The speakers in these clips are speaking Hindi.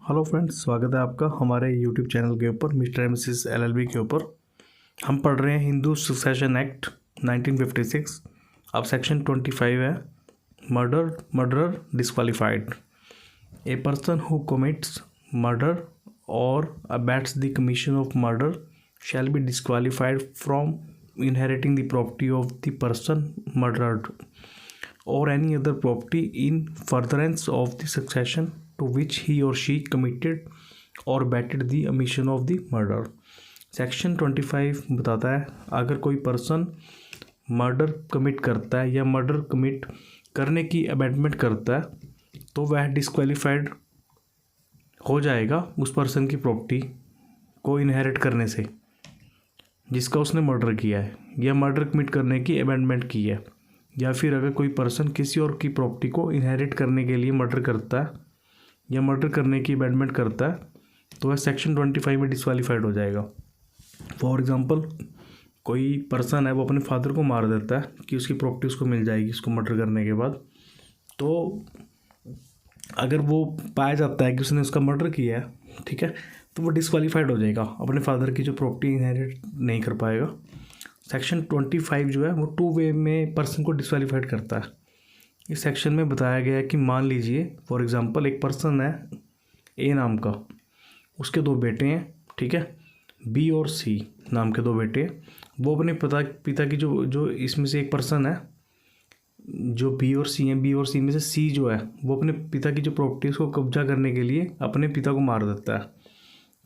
हेलो फ्रेंड्स, स्वागत है आपका हमारे यूट्यूब चैनल के ऊपर मिस्टर एंड मिसेस एलएलबी के ऊपर। हम पढ़ रहे हैं हिंदू सक्सेशन एक्ट 1956। अब सेक्शन 25 है murder disqualified. A person who commits murder और abets the commission of murder shall be disqualified from inheriting the property of the person murdered or any other property in furtherance of the succession to which he or she committed or abetted the omission of the murder। Section 25 बताता है अगर कोई पर्सन मर्डर कमिट करता है या मर्डर कमिट करने की अबेटमेंट करता है तो वह डिस्क्वालीफाइड हो जाएगा उस पर्सन की प्रॉपर्टी को इनहेरिट करने से जिसका उसने मर्डर किया है या मर्डर कमिट करने की अबेटमेंट की है, या फिर अगर कोई पर्सन किसी और की प्रॉपर्टी को इनहेरिट करने के लिए मर्डर करता है या मर्डर करने की अबेटमेंट करता है तो वह सेक्शन 25 में डिस्क्वालीफाइड हो जाएगा। फॉर एग्जांपल कोई पर्सन है वो अपने फादर को मार देता है कि उसकी प्रॉपर्टी उसको मिल जाएगी उसको मर्डर करने के बाद। तो अगर वो पाया जाता है कि उसने उसका मर्डर किया है, ठीक है, तो वो डिस्क्वालीफाइड हो जाएगा, अपने फादर की जो प्रॉपर्टी इनहेरिट नहीं कर पाएगा। सेक्शन 25 जो है वो 2 वे में पर्सन को डिस्क्वालीफाइड करता है। इस सेक्शन में बताया गया है कि मान लीजिए फॉर एग्जांपल एक पर्सन है ए नाम का, उसके 2 बेटे हैं, ठीक है, बी और सी नाम के 2 बेटे हैं। वो अपने पिता की जो इसमें से एक पर्सन है जो बी और सी हैं, बी और सी में से सी जो है वो अपने पिता की जो प्रॉपर्टी उसको कब्जा करने के लिए अपने पिता को मार देता है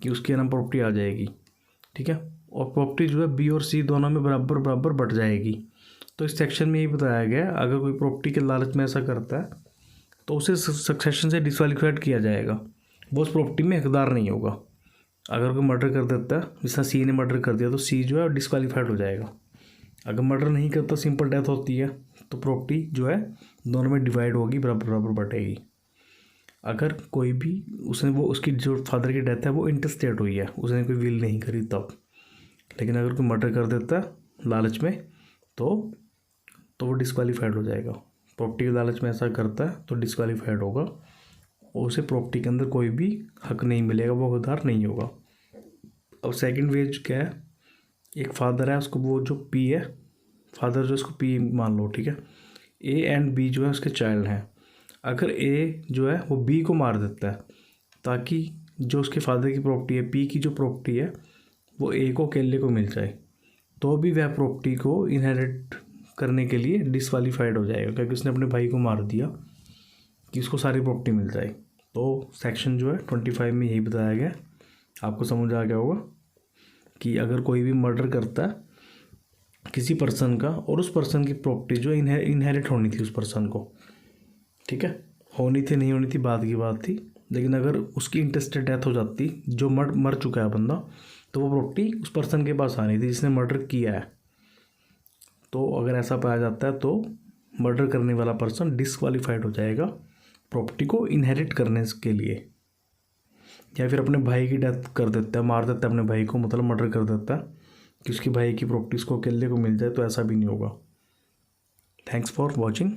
कि उसके नाम प्रॉपर्टी आ जाएगी, ठीक है, और प्रॉपर्टी जो है बी और सी दोनों में बराबर बराबर बट जाएगी। तो इस सेक्शन में यही बताया गया है अगर कोई प्रॉपर्टी के लालच में ऐसा करता है तो उसे सक्सेशन से डिस्क्वालीफाइड किया जाएगा, वो उस प्रॉपर्टी में हकदार नहीं होगा। अगर कोई मर्डर कर देता है, जिसका सी ने मर्डर कर दिया तो सी जो है डिस्क्वालीफाइड हो जाएगा। अगर मर्डर नहीं करता, सिंपल डेथ होती है, तो प्रॉपर्टी जो है दोनों में डिवाइड होगी, बराबर बराबर बटेगी। अगर कोई भी उसकी जो फादर की डेथ है वो इंटरस्टेट हुई है, उसने कोई विल नहीं करी तब, लेकिन अगर कोई मर्डर कर देता है लालच में तो वो डिस्क्वालीफाइड हो जाएगा। प्रॉपर्टी के लालच में ऐसा करता है तो डिस्क्वालीफाइड होगा और उसे प्रॉपर्टी के अंदर कोई भी हक नहीं मिलेगा, वो हकदार नहीं होगा। अब सेकंड वे क्या है, एक फादर है, उसको वो जो पी है, फादर जो उसको पी मान लो, ठीक है, ए एंड बी जो है उसके चाइल्ड हैं। अगर ए जो है वो बी को मार देता है ताकि जो उसके फादर की प्रॉपर्टी है, पी की जो प्रॉपर्टी है वो ए को अकेले को मिल जाए, तो भी वह प्रॉपर्टी को इनहेरिट करने के लिए डिस्क्वालीफाइड हो जाएगा क्योंकि उसने अपने भाई को मार दिया कि उसको सारी प्रॉपर्टी मिल जाए। तो सेक्शन जो है 25 में यही बताया गया, आपको समझ आ गया होगा कि अगर कोई भी मर्डर करता है किसी पर्सन का और उस पर्सन की प्रॉपर्टी जो इनहेरिट होनी थी उस पर्सन को, ठीक है, होनी थी नहीं होनी थी बात की बात थी, लेकिन अगर उसकी इंटरेस्टेड डेथ हो जाती, जो मर चुका है बंदा, तो वो प्रॉपर्टी उस पर्सन के पास आनी थी जिसने मर्डर किया है। तो अगर ऐसा पाया जाता है तो मर्डर करने वाला पर्सन डिस्क्वालीफाइड हो जाएगा प्रॉपर्टी को इनहेरिट करने के लिए, या फिर अपने भाई की डेथ कर देता है, मार देता है अपने भाई को, मतलब मर्डर कर देता है कि उसके भाई की प्रॉपर्टी उसको अकेले को मिल जाए, तो ऐसा भी नहीं होगा। Thanks for watching.